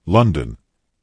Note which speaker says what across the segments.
Speaker 1: London,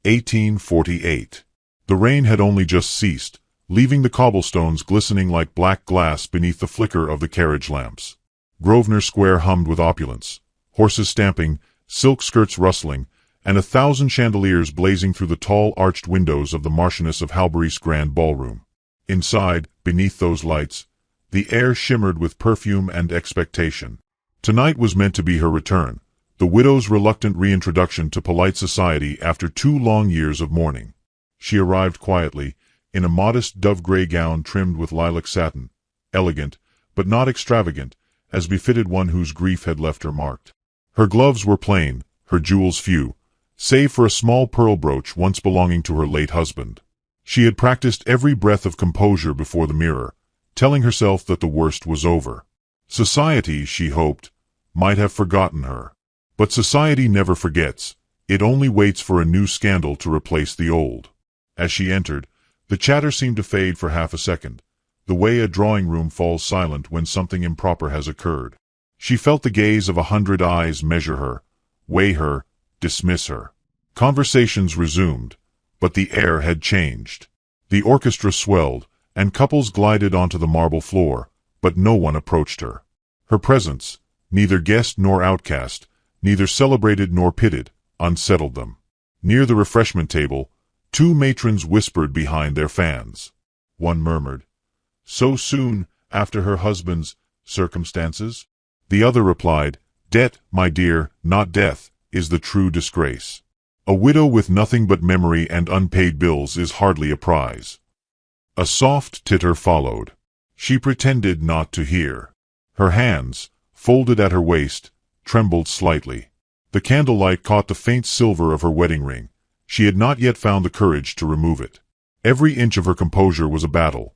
Speaker 1: 1848. The rain had only just ceased, leaving the cobblestones glistening like black glass beneath the flicker of the carriage lamps. Grosvenor Square hummed with opulence, horses stamping, silk skirts rustling, and 1,000 chandeliers blazing through the tall arched windows of the Marchioness of Halbury's grand ballroom. Inside, beneath those lights, the air shimmered with perfume and expectation. Tonight was meant to be her return, the widow's reluctant reintroduction to polite society after 2 long years of mourning. She arrived quietly, in a modest dove-gray gown trimmed with lilac satin, elegant, but not extravagant, as befitted one whose grief had left her marked. Her gloves were plain, her jewels few, save for a small pearl brooch once belonging to her late husband. She had practiced every breath of composure before the mirror, telling herself that the worst was over. Society, she hoped, might have forgotten her. But society never forgets, it only waits for a new scandal to replace the old. As she entered, the chatter seemed to fade for half a second, the way a drawing-room falls silent when something improper has occurred. She felt the gaze of 100 eyes measure her, weigh her, dismiss her. Conversations resumed, but the air had changed. The orchestra swelled, and couples glided onto the marble floor, but no one approached her. Her presence, neither guest nor outcast, neither celebrated nor pitied, unsettled them. Near the refreshment table, 2 matrons whispered behind their fans. One murmured, "So soon after her husband's circumstances?" The other replied, "Debt, my dear, not death, is the true disgrace. A widow with nothing but memory and unpaid bills is hardly a prize." A soft titter followed. She pretended not to hear. Her hands, folded at her waist, trembled slightly. The candlelight caught the faint silver of her wedding ring. She had not yet found the courage to remove it. Every inch of her composure was a battle.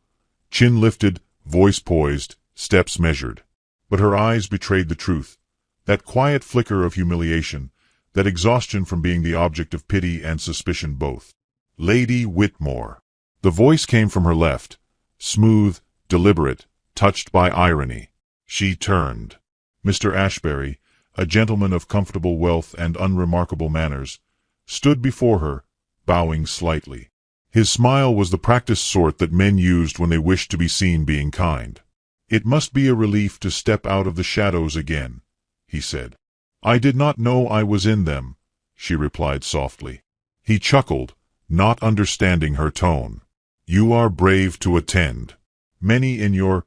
Speaker 1: Chin lifted, voice poised, steps measured. But her eyes betrayed the truth. That quiet flicker of humiliation, that exhaustion from being the object of pity and suspicion both. "Lady Whitmore." The voice came from her left, smooth, deliberate, touched by irony. She turned. Mr. Ashbury, a gentleman of comfortable wealth and unremarkable manners, stood before her, bowing slightly. His smile was the practiced sort that men used when they wished to be seen being kind. "It must be a relief to step out of the shadows again," he said. "I did not know I was in them," she replied softly. He chuckled, not understanding her tone. "You are brave to attend. Many in your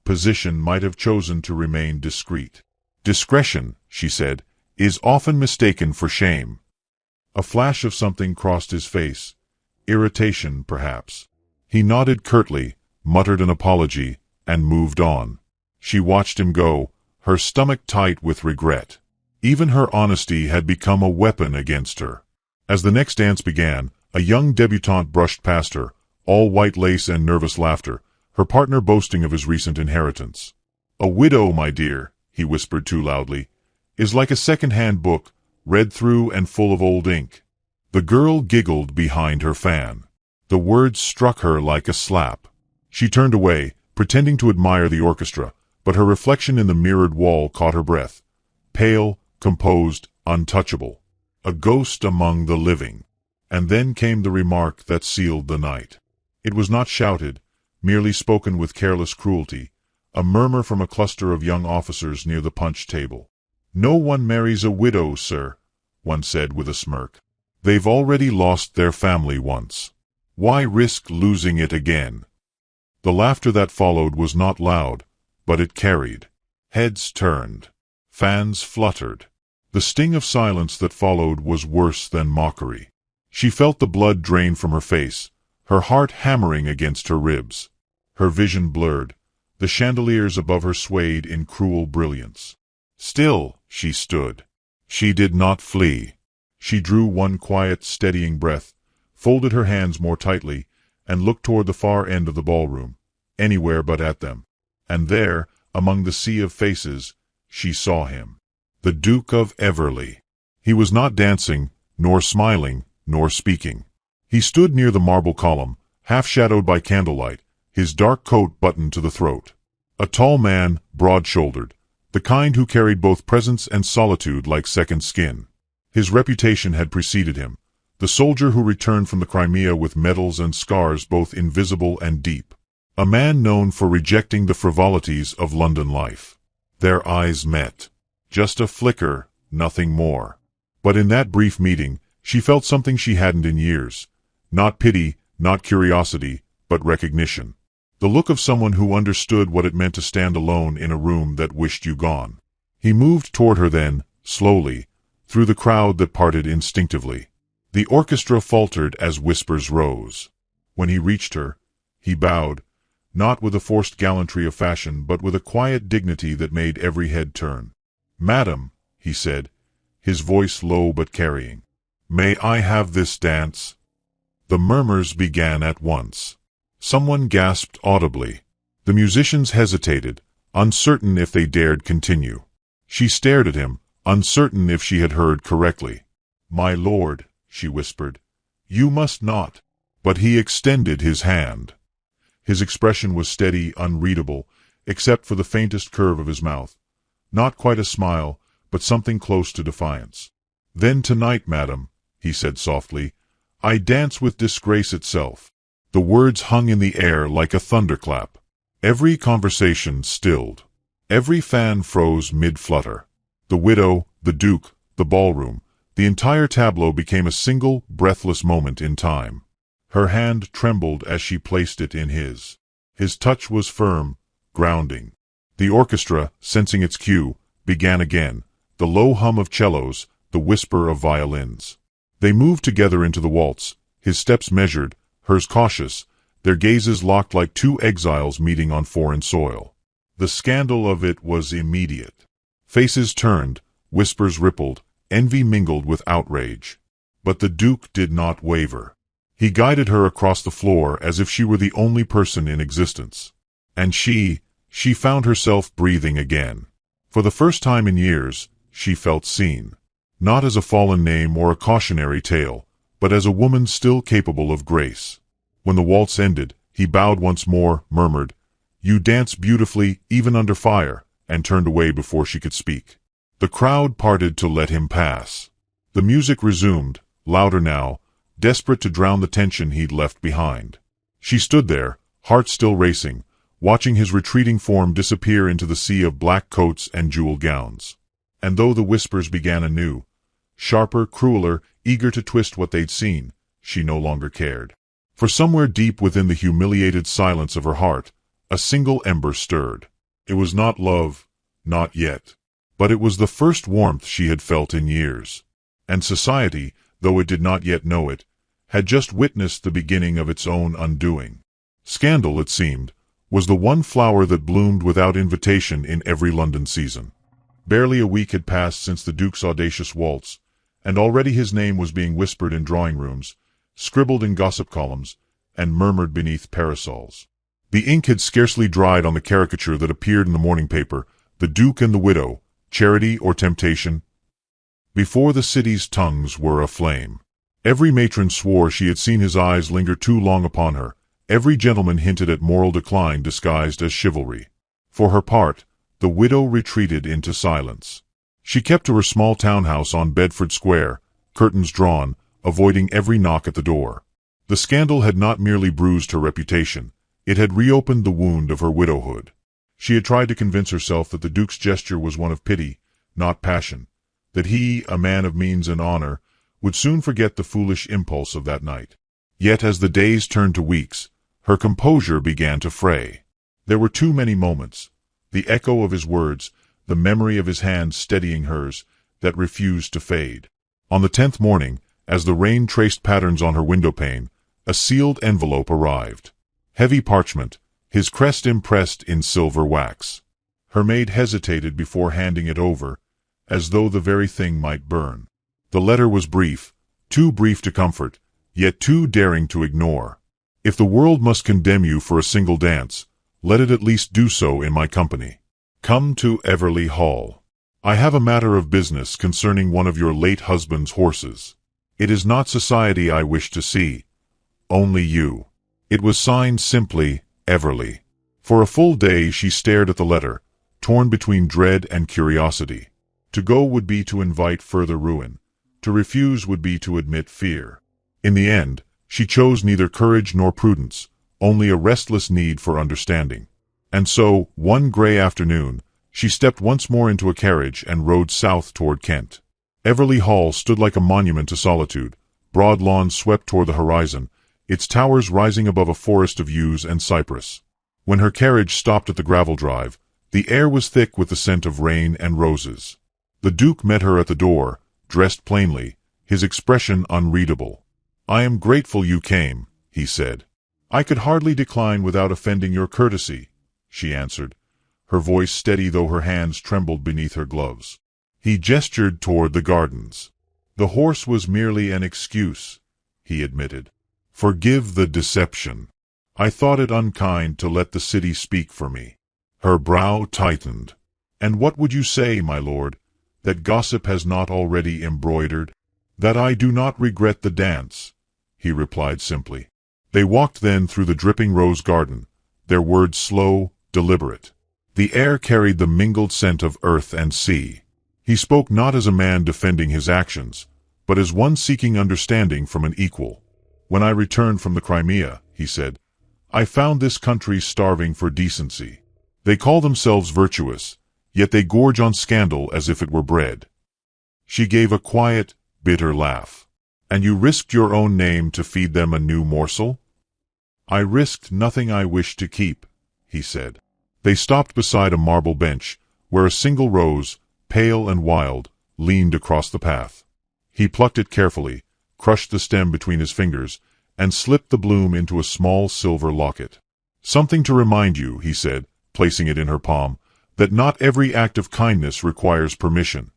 Speaker 1: position might have chosen to remain discreet." "Discretion," she said, "is often mistaken for shame." A flash of something crossed his face. Irritation, perhaps. He nodded curtly, muttered an apology, and moved on. She watched him go, her stomach tight with regret. Even her honesty had become a weapon against her. As the next dance began, a young debutante brushed past her, all white lace and nervous laughter, her partner boasting of his recent inheritance. "A widow, my dear," he whispered too loudly, "is like a second-hand book, read through and full of old ink." The girl giggled behind her fan. The words struck her like a slap. She turned away, pretending to admire the orchestra, but her reflection in the mirrored wall caught her breath. Pale, composed, untouchable. A ghost among the living. And then came the remark that sealed the night. It was not shouted, merely spoken with careless cruelty, a murmur from a cluster of young officers near the punch table. "No one marries a widow, sir," one said with a smirk. "They've already lost their family once. Why risk losing it again?" The laughter that followed was not loud, but it carried. Heads turned. Fans fluttered. The sting of silence that followed was worse than mockery. She felt the blood drain from her face, her heart hammering against her ribs. Her vision blurred. The chandeliers above her swayed in cruel brilliance. Still, she stood. She did not flee. She drew one quiet, steadying breath, folded her hands more tightly, and looked toward the far end of the ballroom, anywhere but at them. And there, among the sea of faces, she saw him. The Duke of Everley. He was not dancing, nor smiling, nor speaking. He stood near the marble column, half-shadowed by candlelight, his dark coat buttoned to the throat. A tall man, broad-shouldered, the kind who carried both presence and solitude like second skin. His reputation had preceded him, the soldier who returned from the Crimea with medals and scars both invisible and deep. A man known for rejecting the frivolities of London life. Their eyes met. Just a flicker, nothing more. But in that brief meeting, she felt something she hadn't in years. Not pity, not curiosity, but recognition. The look of someone who understood what it meant to stand alone in a room that wished you gone. He moved toward her then, slowly, through the crowd that parted instinctively. The orchestra faltered as whispers rose. When he reached her, he bowed, not with the forced gallantry of fashion, but with a quiet dignity that made every head turn. "Madam," he said, his voice low but carrying, "may I have this dance?" The murmurs began at once. Someone gasped audibly. The musicians hesitated, uncertain if they dared continue. She stared at him, uncertain if she had heard correctly. "My lord," she whispered, "you must not." But he extended his hand. His expression was steady, unreadable, except for the faintest curve of his mouth. Not quite a smile, but something close to defiance. "Then tonight, madam," he said softly, "I dance with disgrace itself." The words hung in the air like a thunderclap. Every conversation stilled. Every fan froze mid-flutter. The widow, the duke, the ballroom, the entire tableau became a single, breathless moment in time. Her hand trembled as she placed it in his. His touch was firm, grounding. The orchestra, sensing its cue, began again, the low hum of cellos, the whisper of violins. They moved together into the waltz, his steps measured, hers cautious, their gazes locked like two exiles meeting on foreign soil. The scandal of it was immediate. Faces turned, whispers rippled, envy mingled with outrage. But the Duke did not waver. He guided her across the floor as if she were the only person in existence. And she found herself breathing again. For the first time in years, she felt seen. Not as a fallen name or a cautionary tale, but as a woman still capable of grace. When the waltz ended, he bowed once more, murmured, "You dance beautifully, even under fire," and turned away before she could speak. The crowd parted to let him pass. The music resumed, louder now, desperate to drown the tension he'd left behind. She stood there, heart still racing, watching his retreating form disappear into the sea of black coats and jeweled gowns. And though the whispers began anew, sharper, crueler, eager to twist what they'd seen, she no longer cared. For somewhere deep within the humiliated silence of her heart, a single ember stirred. It was not love, not yet. But it was the first warmth she had felt in years. And society, though it did not yet know it, had just witnessed the beginning of its own undoing. Scandal, it seemed, was the one flower that bloomed without invitation in every London season. Barely a week had passed since the Duke's audacious waltz, and already his name was being whispered in drawing-rooms, scribbled in gossip columns, and murmured beneath parasols. The ink had scarcely dried on the caricature that appeared in the morning paper, "The Duke and the Widow, Charity or Temptation?" before the city's tongues were aflame. Every matron swore she had seen his eyes linger too long upon her. Every gentleman hinted at moral decline disguised as chivalry. For her part, the widow retreated into silence. She kept to her small townhouse on Bedford Square, curtains drawn, avoiding every knock at the door. The scandal had not merely bruised her reputation, it had reopened the wound of her widowhood. She had tried to convince herself that the Duke's gesture was one of pity, not passion, that he, a man of means and honor, would soon forget the foolish impulse of that night. Yet as the days turned to weeks, her composure began to fray. There were too many moments, the echo of his words, the memory of his hand steadying hers, that refused to fade. On the 10th morning, as the rain traced patterns on her windowpane, a sealed envelope arrived. Heavy parchment, his crest impressed in silver wax. Her maid hesitated before handing it over, as though the very thing might burn. The letter was brief, too brief to comfort, yet too daring to ignore. "If the world must condemn you for a single dance, let it at least do so in my company. Come to Everley Hall. I have a matter of business concerning one of your late husband's horses. It is not society I wish to see, only you." It was signed simply, Everley. For a full day she stared at the letter, torn between dread and curiosity. To go would be to invite further ruin. To refuse would be to admit fear. In the end, she chose neither courage nor prudence, only a restless need for understanding. And so, one gray afternoon, she stepped once more into a carriage and rode south toward Kent. Everley Hall stood like a monument to solitude, broad lawns swept toward the horizon, its towers rising above a forest of yews and cypress. When her carriage stopped at the gravel drive, the air was thick with the scent of rain and roses. The Duke met her at the door, dressed plainly, his expression unreadable. "I am grateful you came," he said. "I could hardly decline without offending your courtesy," she answered, her voice steady though her hands trembled beneath her gloves. He gestured toward the gardens. "The horse was merely an excuse," he admitted. "Forgive the deception. I thought it unkind to let the city speak for me." Her brow tightened. "And what would you say, my lord, that gossip has not already embroidered?" "That I do not regret the dance," he replied simply. They walked then through the dripping rose garden, their words slow, deliberate. The air carried the mingled scent of earth and sea. He spoke not as a man defending his actions, but as one seeking understanding from an equal. "When I returned from the Crimea," he said, "I found this country starving for decency. They call themselves virtuous, yet they gorge on scandal as if it were bread." She gave a quiet, bitter laugh. "And you risked your own name to feed them a new morsel?" "I risked nothing I wished to keep," he said. They stopped beside a marble bench, where a single rose, pale and wild, leaned across the path. He plucked it carefully, crushed the stem between his fingers, and slipped the bloom into a small silver locket. "Something to remind you," he said, placing it in her palm, "that not every act of kindness requires permission."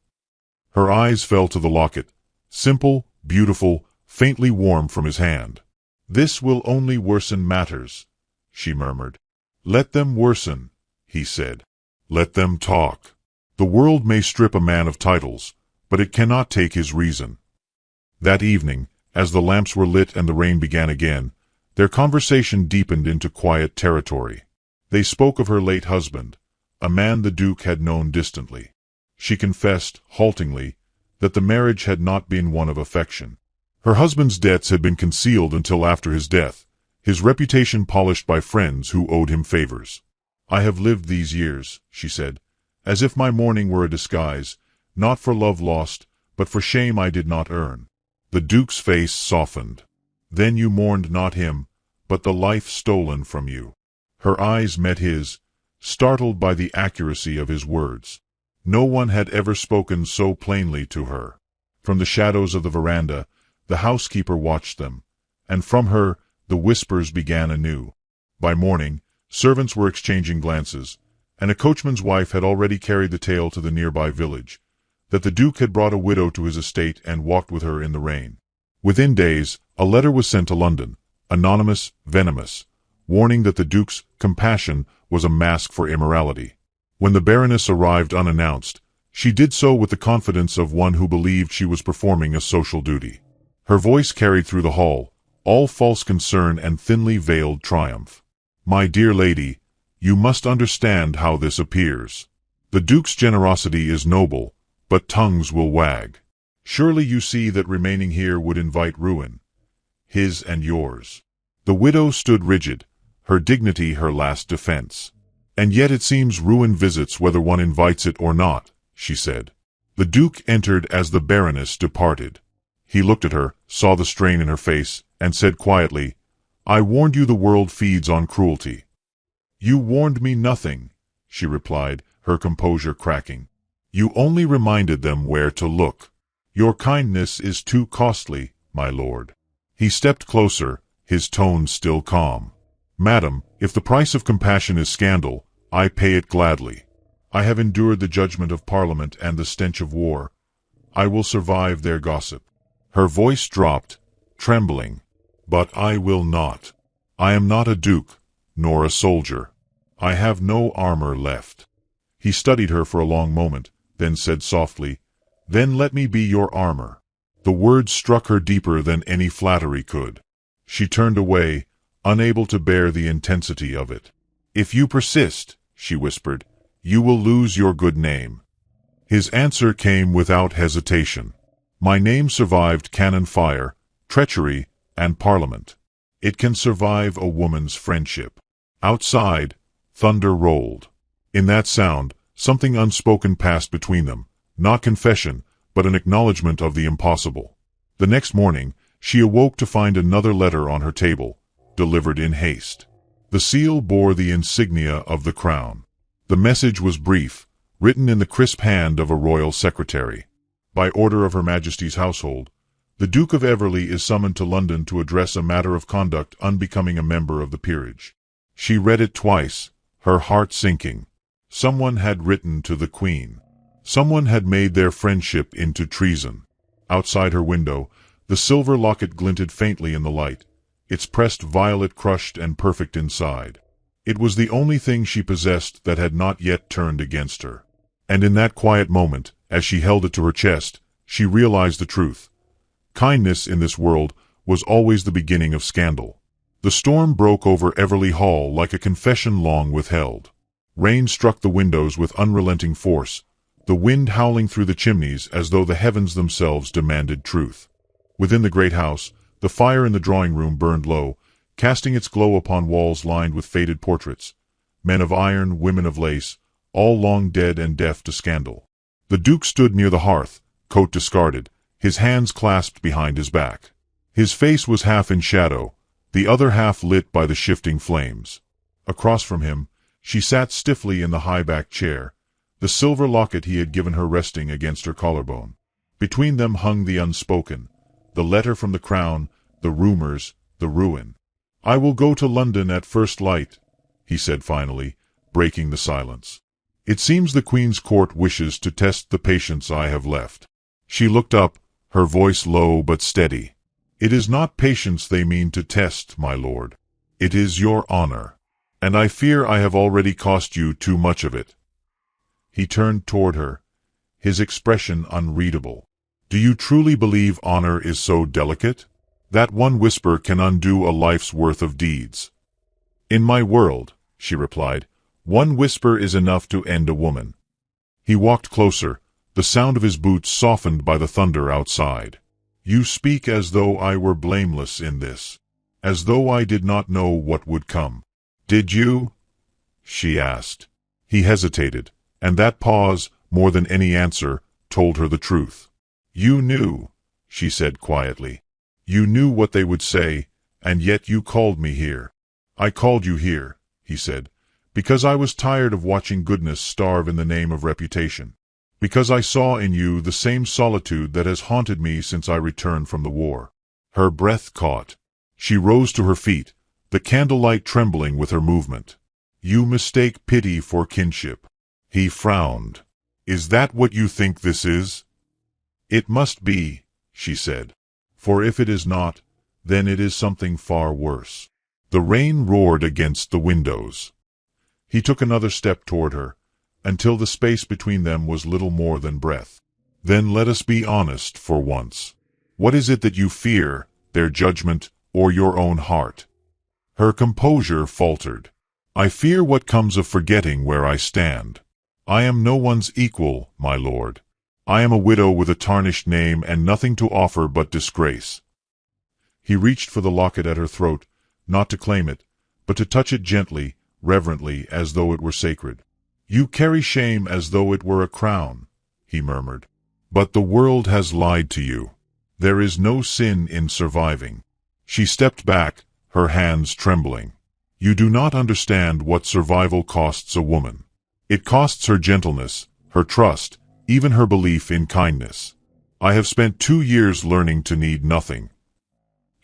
Speaker 1: Her eyes fell to the locket, simple, beautiful, faintly warm from his hand. "This will only worsen matters," she murmured. "Let them worsen," he said. "Let them talk. The world may strip a man of titles, but it cannot take his reason." That evening, as the lamps were lit and the rain began again, their conversation deepened into quiet territory. They spoke of her late husband, a man the Duke had known distantly. She confessed, haltingly, that the marriage had not been one of affection. Her husband's debts had been concealed until after his death, his reputation polished by friends who owed him favors. "I have lived these years," she said, "as if my mourning were a disguise, not for love lost, but for shame I did not earn." The Duke's face softened. "Then you mourned not him, but the life stolen from you." Her eyes met his, startled by the accuracy of his words. No one had ever spoken so plainly to her. From the shadows of the veranda, the housekeeper watched them, and from her, the whispers began anew. By morning, servants were exchanging glances, and a coachman's wife had already carried the tale to the nearby village, that the Duke had brought a widow to his estate and walked with her in the rain. Within days, a letter was sent to London, anonymous, venomous, warning that the Duke's compassion was a mask for immorality. When the Baroness arrived unannounced, she did so with the confidence of one who believed she was performing a social duty. Her voice carried through the hall, all false concern and thinly veiled triumph. "My dear lady, you must understand how this appears. The Duke's generosity is noble, but tongues will wag. Surely you see that remaining here would invite ruin, his and yours." The widow stood rigid, her dignity her last defense. "And yet it seems ruin visits whether one invites it or not," she said. The Duke entered as the Baroness departed. He looked at her, saw the strain in her face, and said quietly, "I warned you the world feeds on cruelty." "You warned me nothing," she replied, her composure cracking. "You only reminded them where to look. Your kindness is too costly, my lord." He stepped closer, his tone still calm. "Madam, if the price of compassion is scandal, I pay it gladly. I have endured the judgment of Parliament and the stench of war. I will survive their gossip." Her voice dropped, trembling. "But I will not. I am not a duke, nor a soldier. I have no armor left." He studied her for a long moment, then said softly, "Then let me be your armor." The words struck her deeper than any flattery could. She turned away, unable to bear the intensity of it. "If you persist," she whispered, "you will lose your good name." His answer came without hesitation. My name survived cannon fire, treachery, and parliament. It can survive a woman's friendship. Outside, thunder rolled. In that sound, something unspoken passed between them, not confession, but an acknowledgment of the impossible. The next morning, she awoke to find another letter on her table, delivered in haste. The seal bore the insignia of the crown. The message was brief, written in the crisp hand of a royal secretary. By order of Her Majesty's household, the Duke of Everley is summoned to London to address a matter of conduct unbecoming a member of the peerage. She read it twice, her heart sinking. Someone had written to the Queen. Someone had made their friendship into treason. Outside her window, the silver locket glinted faintly in the light, its pressed violet crushed and perfect inside. It was the only thing she possessed that had not yet turned against her. And in that quiet moment, as she held it to her chest, she realized the truth. Kindness in this world was always the beginning of scandal. The storm broke over Everley Hall like a confession long withheld. Rain struck the windows with unrelenting force, the wind howling through the chimneys as though the heavens themselves demanded truth. Within the great house, the fire in the drawing-room burned low, casting its glow upon walls lined with faded portraits. Men of iron, women of lace, all long dead and deaf to scandal. The Duke stood near the hearth, coat discarded, his hands clasped behind his back. His face was half in shadow, the other half lit by the shifting flames. Across from him, she sat stiffly in the high-backed chair, the silver locket he had given her resting against her collarbone. Between them hung the unspoken, the letter from the crown, the rumors, the ruin. "I will go to London at first light," he said finally, breaking the silence. "It seems the Queen's court wishes to test the patience I have left." She looked up, her voice low but steady. "It is not patience they mean to test, my lord. It is your honor. And I fear I have already cost you too much of it." He turned toward her, his expression unreadable. "Do you truly believe honor is so delicate? That one whisper can undo a life's worth of deeds." "In my world," she replied, "one whisper is enough to end a woman." He walked closer, the sound of his boots softened by the thunder outside. "You speak as though I were blameless in this, as though I did not know what would come." "Did you?" she asked. He hesitated, and that pause, more than any answer, told her the truth. "You knew," she said quietly. "You knew what they would say, and yet you called me here." "I called you here," he said, "because I was tired of watching goodness starve in the name of reputation. Because I saw in you the same solitude that has haunted me since I returned from the war." Her breath caught. She rose to her feet, the candlelight trembling with her movement. "You mistake pity for kinship." He frowned. "Is that what you think this is?" "It must be," she said. "For if it is not, then it is something far worse." The rain roared against the windows. He took another step toward her, until the space between them was little more than breath. "Then let us be honest for once. What is it that you fear, their judgment or your own heart?" Her composure faltered. "I fear what comes of forgetting where I stand. I am no one's equal, my lord. I am a widow with a tarnished name and nothing to offer but disgrace." He reached for the locket at her throat, not to claim it, but to touch it gently, reverently, as though it were sacred. "You carry shame as though it were a crown," he murmured. "But the world has lied to you. There is no sin in surviving." She stepped back, her hands trembling. "You do not understand what survival costs a woman. It costs her gentleness, her trust, even her belief in kindness. I have spent 2 years learning to need nothing."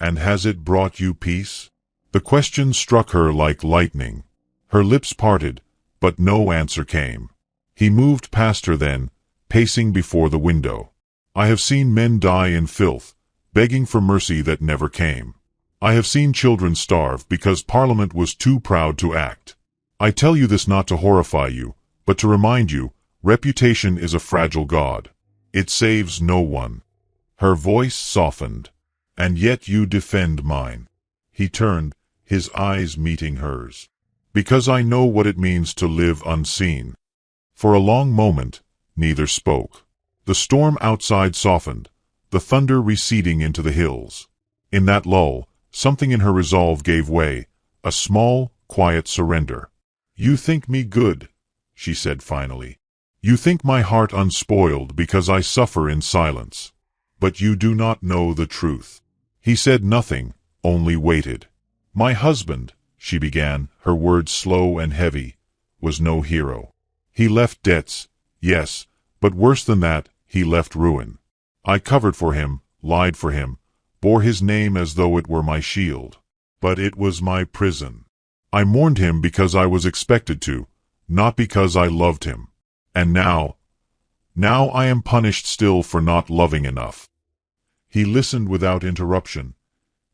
Speaker 1: "And has it brought you peace?" The question struck her like lightning. Her lips parted, but no answer came. He moved past her then, pacing before the window. "I have seen men die in filth, begging for mercy that never came. I have seen children starve because Parliament was too proud to act. I tell you this not to horrify you, but to remind you, reputation is a fragile god. It saves no one." Her voice softened. "And yet you defend mine." He turned, his eyes meeting hers. "Because I know what it means to live unseen." For a long moment, neither spoke. The storm outside softened, the thunder receding into the hills. In that lull, something in her resolve gave way, a small, quiet surrender. "You think me good," she said finally. "You think my heart unspoiled because I suffer in silence. But you do not know the truth." He said nothing, only waited. "My husband," she began, her words slow and heavy, "was no hero. He left debts, yes, but worse than that, he left ruin. I covered for him, lied for him, bore his name as though it were my shield. But it was my prison. I mourned him because I was expected to, not because I loved him. And now I am punished still for not loving enough." He listened without interruption,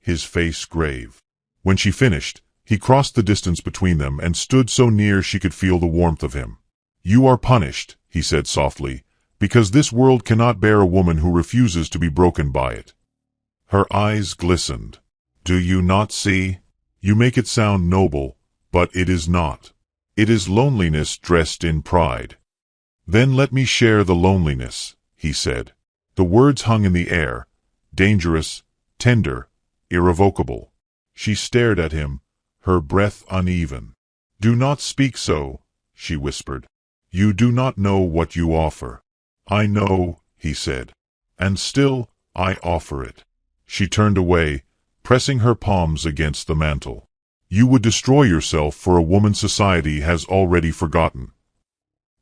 Speaker 1: his face grave. When she finished, he crossed the distance between them and stood so near she could feel the warmth of him. "You are punished," he said softly, "because this world cannot bear a woman who refuses to be broken by it." Her eyes glistened. "Do you not see? You make it sound noble, but it is not. It is loneliness dressed in pride." "Then let me share the loneliness," he said. The words hung in the air, dangerous, tender, irrevocable. She stared at him, her breath uneven. "Do not speak so," she whispered. "You do not know what you offer." "I know," he said. "And still, I offer it." She turned away, pressing her palms against the mantel. "You would destroy yourself for a woman society has already forgotten."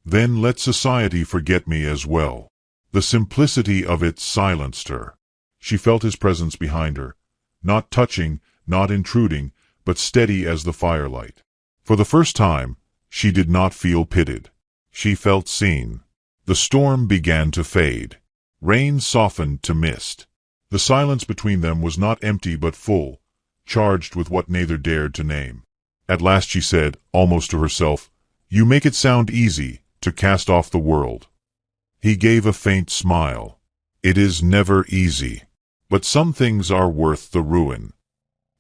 Speaker 1: "Then let society forget me as well." The simplicity of it silenced her. She felt his presence behind her, not touching, not intruding, but steady as the firelight. For the first time, she did not feel pitied. She felt seen. The storm began to fade. Rain softened to mist. The silence between them was not empty but full, charged with what neither dared to name. At last she said, almost to herself, "You make it sound easy to cast off the world." He gave a faint smile. "It is never easy. But some things are worth the ruin."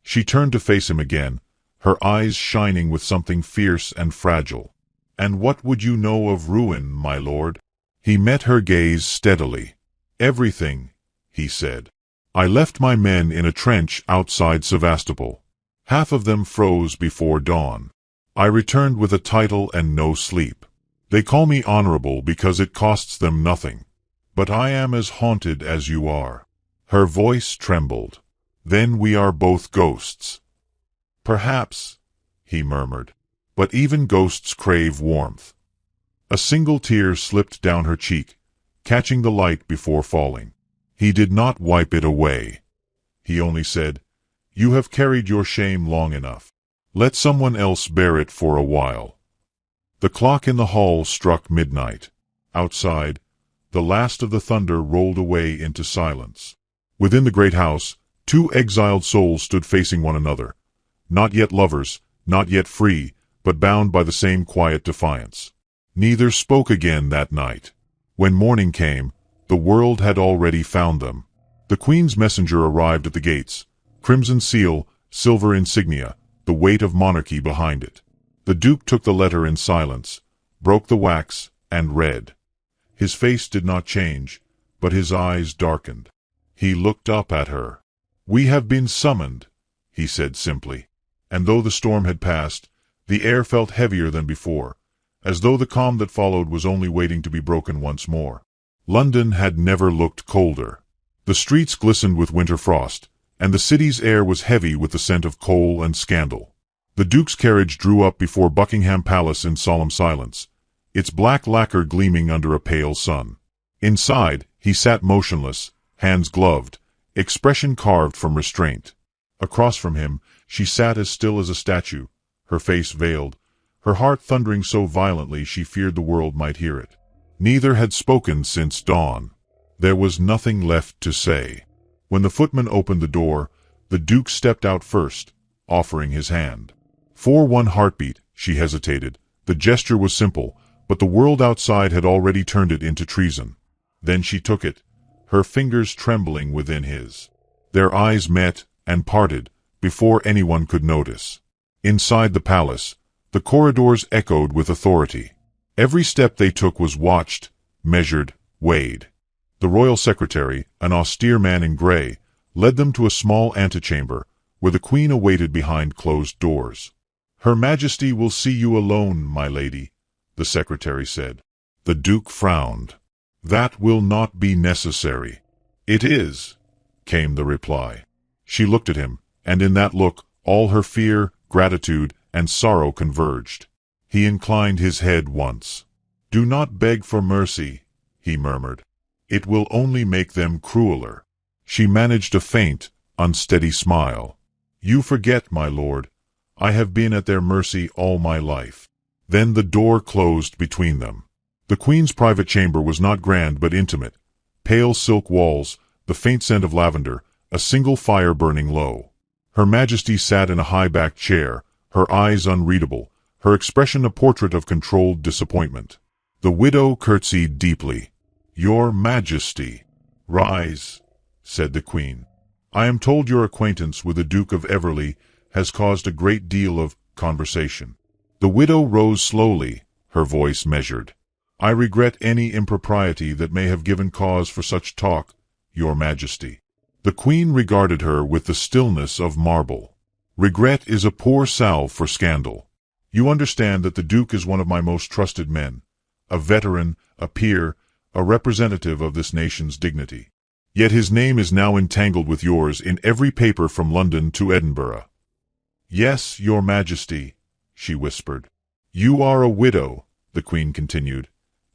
Speaker 1: She turned to face him again, her eyes shining with something fierce and fragile. "And what would you know of ruin, my lord?" He met her gaze steadily. "Everything," he said. "I left my men in a trench outside Sevastopol. Half of them froze before dawn. I returned with a title and no sleep. They call me honorable because it costs them nothing. But I am as haunted as you are." Her voice trembled. "Then we are both ghosts." "Perhaps," he murmured. "But even ghosts crave warmth." A single tear slipped down her cheek, catching the light before falling. He did not wipe it away. He only said, "You have carried your shame long enough. Let someone else bear it for a while." The clock in the hall struck midnight. Outside, the last of the thunder rolled away into silence. Within the great house, two exiled souls stood facing one another, not yet lovers, not yet free, but bound by the same quiet defiance. Neither spoke again that night. When morning came, the world had already found them. The Queen's messenger arrived at the gates, crimson seal, silver insignia, the weight of monarchy behind it. The Duke took the letter in silence, broke the wax, and read. His face did not change, but his eyes darkened. He looked up at her. "We have been summoned," he said simply. And though the storm had passed, the air felt heavier than before, as though the calm that followed was only waiting to be broken once more. London had never looked colder. The streets glistened with winter frost, and the city's air was heavy with the scent of coal and scandal. The Duke's carriage drew up before Buckingham Palace in solemn silence, its black lacquer gleaming under a pale sun. Inside, he sat motionless, hands gloved, expression carved from restraint. Across from him, she sat as still as a statue, her face veiled, her heart thundering so violently she feared the world might hear it. Neither had spoken since dawn. There was nothing left to say. When the footman opened the door, the Duke stepped out first, offering his hand. For one heartbeat, she hesitated. The gesture was simple, but the world outside had already turned it into treason. Then she took it, her fingers trembling within his. Their eyes met and parted before anyone could notice. Inside the palace, the corridors echoed with authority. Every step they took was watched, measured, weighed. The royal secretary, an austere man in grey, led them to a small antechamber, where the queen awaited behind closed doors. "Her Majesty will see you alone, my lady," the secretary said. The duke frowned. "That will not be necessary." "It is," came the reply. She looked at him, and in that look all her fear, gratitude, and sorrow converged. He inclined his head once. "Do not beg for mercy," he murmured. "It will only make them crueler." She managed a faint, unsteady smile. "You forget, my lord. I have been at their mercy all my life." Then the door closed between them. The queen's private chamber was not grand but intimate. Pale silk walls, the faint scent of lavender, a single fire burning low. Her Majesty sat in a high-backed chair, her eyes unreadable, her expression a portrait of controlled disappointment. The widow curtsied deeply. "Your Majesty." "Rise," said the queen. "I am told your acquaintance with the Duke of Everley has caused a great deal of conversation." The widow rose slowly, her voice measured. "I regret any impropriety that may have given cause for such talk, your Majesty." The queen regarded her with the stillness of marble. "Regret is a poor salve for scandal. You understand that the Duke is one of my most trusted men, a veteran, a peer, a representative of this nation's dignity. Yet his name is now entangled with yours in every paper from London to Edinburgh." "Yes, your Majesty," she whispered. "You are a widow," the queen continued,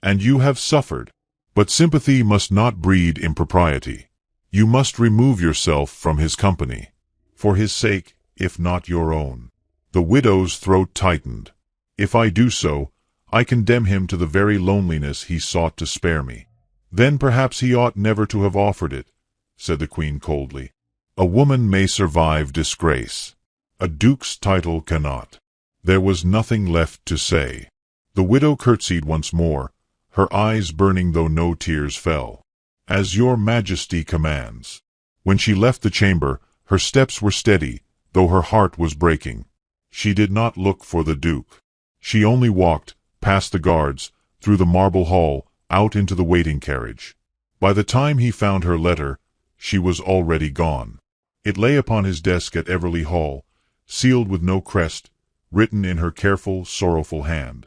Speaker 1: "and you have suffered. But sympathy must not breed impropriety. You must remove yourself from his company. For his sake, if not your own." The widow's throat tightened. "If I do so, I condemn him to the very loneliness he sought to spare me." "Then perhaps he ought never to have offered it," said the queen coldly. "A woman may survive disgrace. A duke's title cannot." There was nothing left to say. The widow curtsied once more, her eyes burning though no tears fell. "As your Majesty commands." When she left the chamber, her steps were steady, though her heart was breaking. She did not look for the duke. She only walked, past the guards, through the marble hall, out into the waiting carriage. By the time he found her letter, she was already gone. It lay upon his desk at Everley Hall, sealed with no crest, written in her careful, sorrowful hand.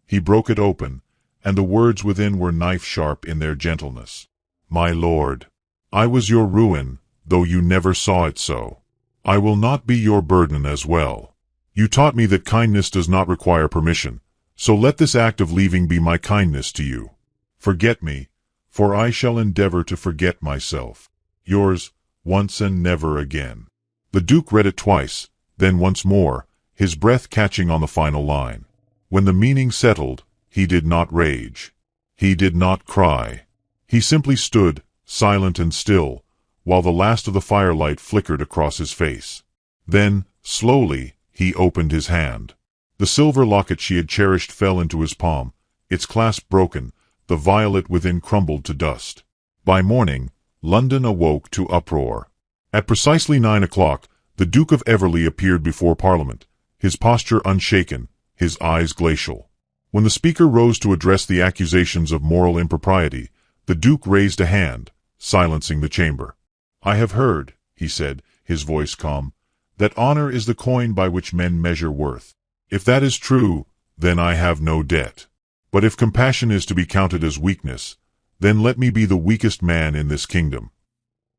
Speaker 1: He broke it open, and the words within were knife-sharp in their gentleness. "My lord, I was your ruin, though you never saw it so. I will not be your burden as well. You taught me that kindness does not require permission, so let this act of leaving be my kindness to you. Forget me, for I shall endeavor to forget myself. Yours, once and never again." The duke read it twice, then once more, his breath catching on the final line. When the meaning settled, he did not rage. He did not cry. He simply stood, silent and still, while the last of the firelight flickered across his face. Then, slowly, he opened his hand. The silver locket she had cherished fell into his palm, its clasp broken, the violet within crumbled to dust. By morning, London awoke to uproar. At precisely 9 o'clock, the Duke of Everley appeared before Parliament, his posture unshaken, his eyes glacial. When the Speaker rose to address the accusations of moral impropriety, the Duke raised a hand, silencing the chamber. "I have heard," he said, his voice calm, "that honor is the coin by which men measure worth. If that is true, then I have no debt. But if compassion is to be counted as weakness, then let me be the weakest man in this kingdom."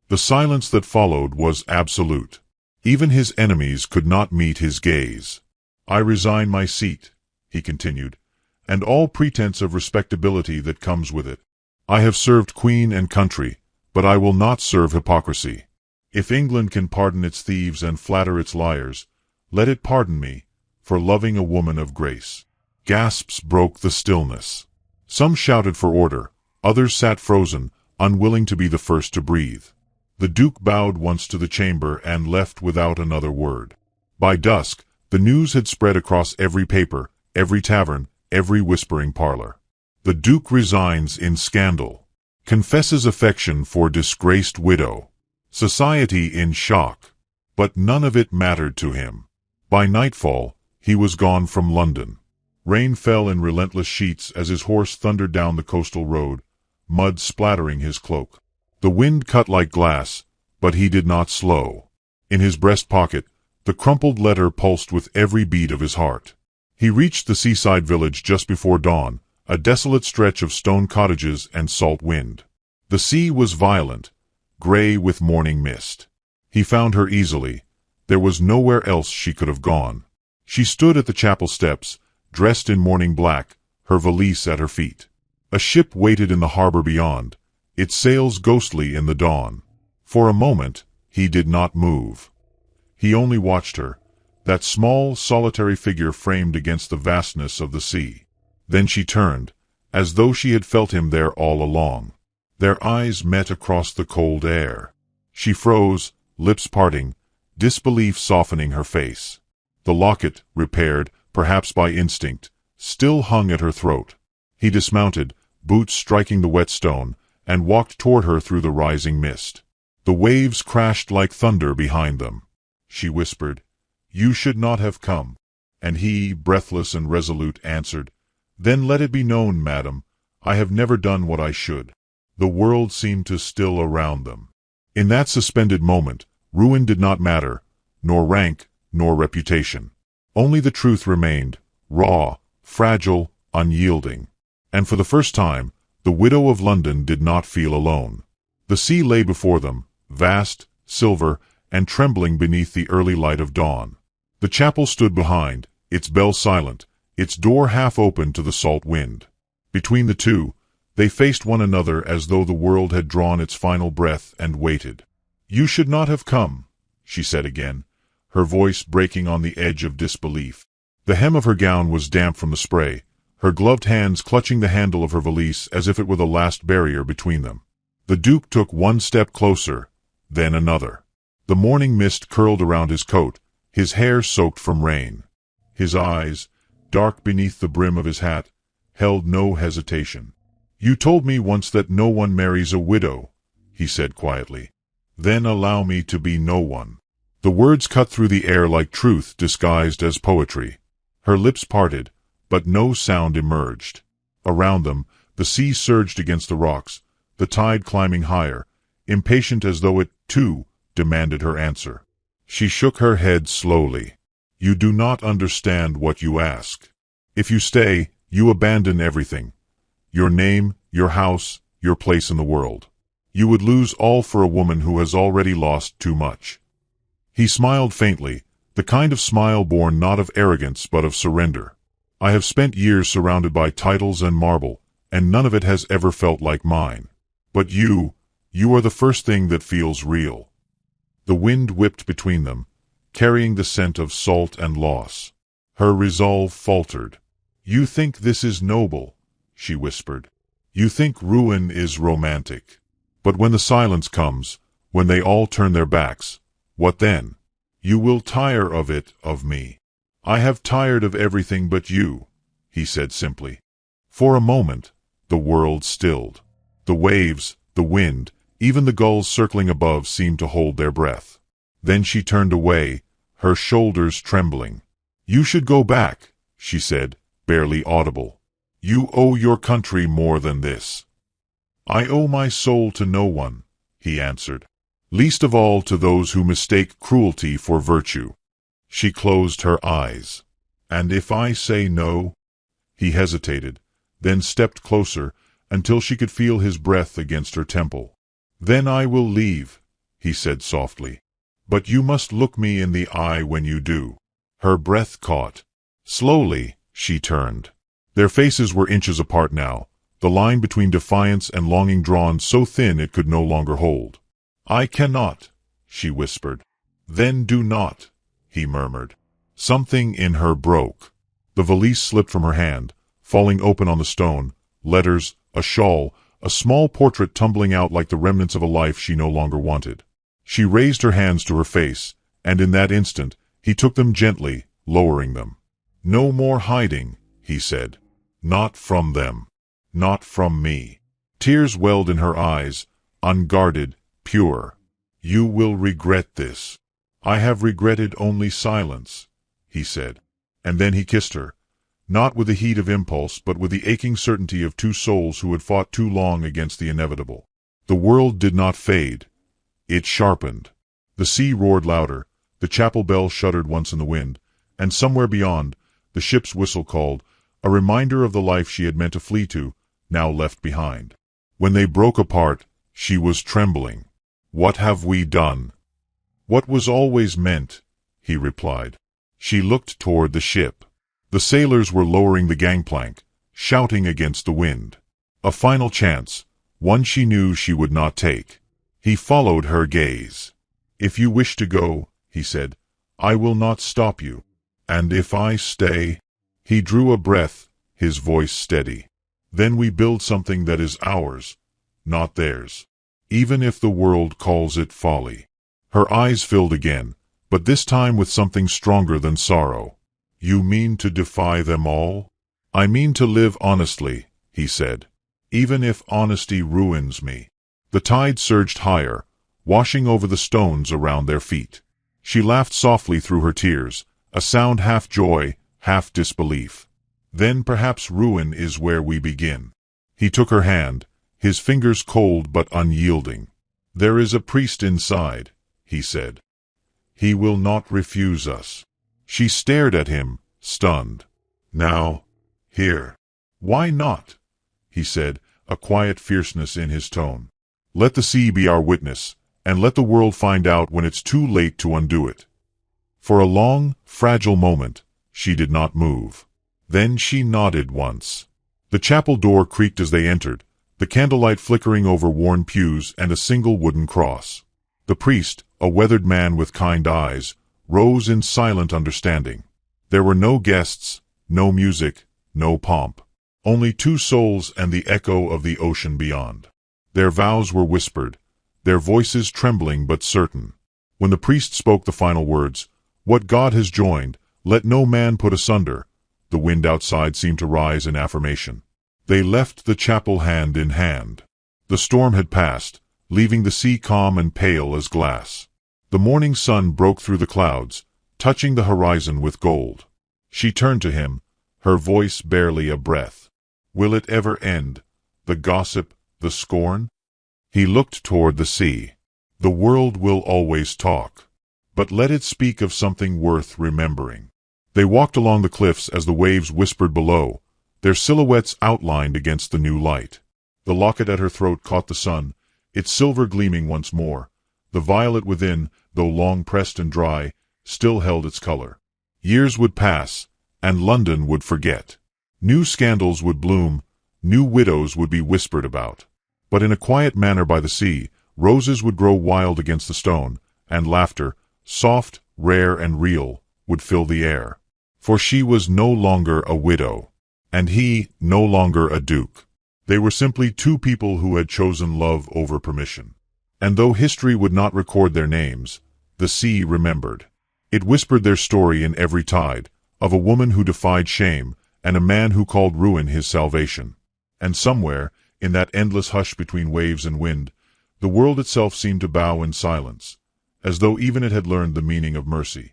Speaker 1: The silence that followed was absolute. Even his enemies could not meet his gaze. "I resign my seat," he continued, "and all pretense of respectability that comes with it. I have served Queen and country, but I will not serve hypocrisy. If England can pardon its thieves and flatter its liars, let it pardon me, for loving a woman of grace." Gasps broke the stillness. Some shouted for order, others sat frozen, unwilling to be the first to breathe. The Duke bowed once to the chamber and left without another word. By dusk, the news had spread across every paper, every tavern, every whispering parlor. The Duke resigns in scandal. Confesses affection for disgraced widow. Society in shock. But none of it mattered to him. By nightfall, he was gone from London. Rain fell in relentless sheets as his horse thundered down the coastal road, mud splattering his cloak. The wind cut like glass, but he did not slow. In his breast pocket, the crumpled letter pulsed with every beat of his heart. He reached the seaside village just before dawn, a desolate stretch of stone cottages and salt wind. The sea was violent, gray with morning mist. He found her easily. There was nowhere else she could have gone. She stood at the chapel steps, dressed in morning black, her valise at her feet. A ship waited in the harbor beyond, its sails ghostly in the dawn. For a moment, he did not move. He only watched her, that small, solitary figure framed against the vastness of the sea. Then she turned, as though she had felt him there all along. Their eyes met across the cold air. She froze, lips parting, disbelief softening her face. The locket, repaired, perhaps by instinct, still hung at her throat. He dismounted, boots striking the wet stone, and walked toward her through the rising mist. The waves crashed like thunder behind them. She whispered, "You should not have come." And he, breathless and resolute, answered, "Then let it be known, madam, I have never done what I should." The world seemed to still around them. In that suspended moment, ruin did not matter, nor rank, nor reputation. Only the truth remained, raw, fragile, unyielding. And for the first time, the widow of London did not feel alone. The sea lay before them, vast, silver, and trembling beneath the early light of dawn. The chapel stood behind, its bell silent, its door half open to the salt wind. Between the two, they faced one another as though the world had drawn its final breath and waited. "You should not have come," she said again, her voice breaking on the edge of disbelief. The hem of her gown was damp from the spray, her gloved hands clutching the handle of her valise as if it were the last barrier between them. The Duke took one step closer, then another. The morning mist curled around his coat, his hair soaked from rain. His eyes, dark beneath the brim of his hat, held no hesitation. "You told me once that no one marries a widow," he said quietly. "Then allow me to be no one." The words cut through the air like truth disguised as poetry. Her lips parted, but no sound emerged. Around them, the sea surged against the rocks, the tide climbing higher, impatient as though it, too, demanded her answer. She shook her head slowly. "You do not understand what you ask. If you stay, you abandon everything. Your name, your house, your place in the world. You would lose all for a woman who has already lost too much." He smiled faintly, the kind of smile born not of arrogance but of surrender. "I have spent years surrounded by titles and marble, and none of it has ever felt like mine. But you are the first thing that feels real." The wind whipped between them, carrying the scent of salt and loss. Her resolve faltered. "You think this is noble," she whispered. "You think ruin is romantic. But when the silence comes, when they all turn their backs, what then? You will tire of it, of me." "I have tired of everything but you," he said simply. For a moment, the world stilled. The waves, the wind, even the gulls circling above seemed to hold their breath. Then she turned away, her shoulders trembling. "You should go back," she said, barely audible. "You owe your country more than this." "I owe my soul to no one," he answered. "Least of all to those who mistake cruelty for virtue." She closed her eyes. "And if I say no?" He hesitated, then stepped closer until she could feel his breath against her temple. "Then I will leave," he said softly. "But you must look me in the eye when you do." Her breath caught. Slowly, she turned. Their faces were inches apart now, the line between defiance and longing drawn so thin it could no longer hold. "I cannot," she whispered. "Then do not," he murmured. Something in her broke. The valise slipped from her hand, falling open on the stone, letters, a shawl, a small portrait tumbling out like the remnants of a life she no longer wanted. She raised her hands to her face, and in that instant, he took them gently, lowering them. "No more hiding," he said. "Not from them. Not from me." Tears welled in her eyes, unguarded, pure. "You will regret this." "I have regretted only silence," he said. And then he kissed her, not with the heat of impulse but with the aching certainty of two souls who had fought too long against the inevitable. The world did not fade. It sharpened. The sea roared louder, the chapel bell shuddered once in the wind, and somewhere beyond, the ship's whistle called, a reminder of the life she had meant to flee to, now left behind. When they broke apart, she was trembling. "What have we done?" "What was always meant," he replied. She looked toward the ship. The sailors were lowering the gangplank, shouting against the wind. A final chance, one she knew she would not take. He followed her gaze. "If you wish to go," he said, "I will not stop you. And if I stay—" He drew a breath, his voice steady. "Then we build something that is ours, not theirs. Even if the world calls it folly." Her eyes filled again, but this time with something stronger than sorrow. "You mean to defy them all?" "I mean to live honestly," he said, "even if honesty ruins me." The tide surged higher, washing over the stones around their feet. She laughed softly through her tears, a sound half joy, half disbelief. "Then perhaps ruin is where we begin." He took her hand, his fingers cold but unyielding. "There is a priest inside," he said. "He will not refuse us." She stared at him, stunned. "Now, here." "Why not?" he said, a quiet fierceness in his tone. "Let the sea be our witness, and let the world find out when it's too late to undo it." For a long, fragile moment, she did not move. Then she nodded once. The chapel door creaked as they entered, the candlelight flickering over worn pews and a single wooden cross. The priest, a weathered man with kind eyes, rose in silent understanding. There were no guests, no music, no pomp. Only two souls and the echo of the ocean beyond. Their vows were whispered, their voices trembling but certain. When the priest spoke the final words, "What God has joined, let no man put asunder," the wind outside seemed to rise in affirmation. They left the chapel hand in hand. The storm had passed, leaving the sea calm and pale as glass. The morning sun broke through the clouds, touching the horizon with gold. She turned to him, her voice barely a breath. "Will it ever end, the gossip, the scorn?" He looked toward the sea. "The world will always talk, but let it speak of something worth remembering." They walked along the cliffs as the waves whispered below, their silhouettes outlined against the new light. The locket at her throat caught the sun, its silver gleaming once more. The violet within, though long pressed and dry, still held its color. Years would pass, and London would forget. New scandals would bloom, new widows would be whispered about. But in a quiet manor by the sea, roses would grow wild against the stone, and laughter, soft, rare, and real, would fill the air. For she was no longer a widow, and he no longer a duke. They were simply two people who had chosen love over permission. And though history would not record their names, the sea remembered. It whispered their story in every tide, of a woman who defied shame, and a man who called ruin his salvation. And somewhere, in that endless hush between waves and wind, the world itself seemed to bow in silence, as though even it had learned the meaning of mercy.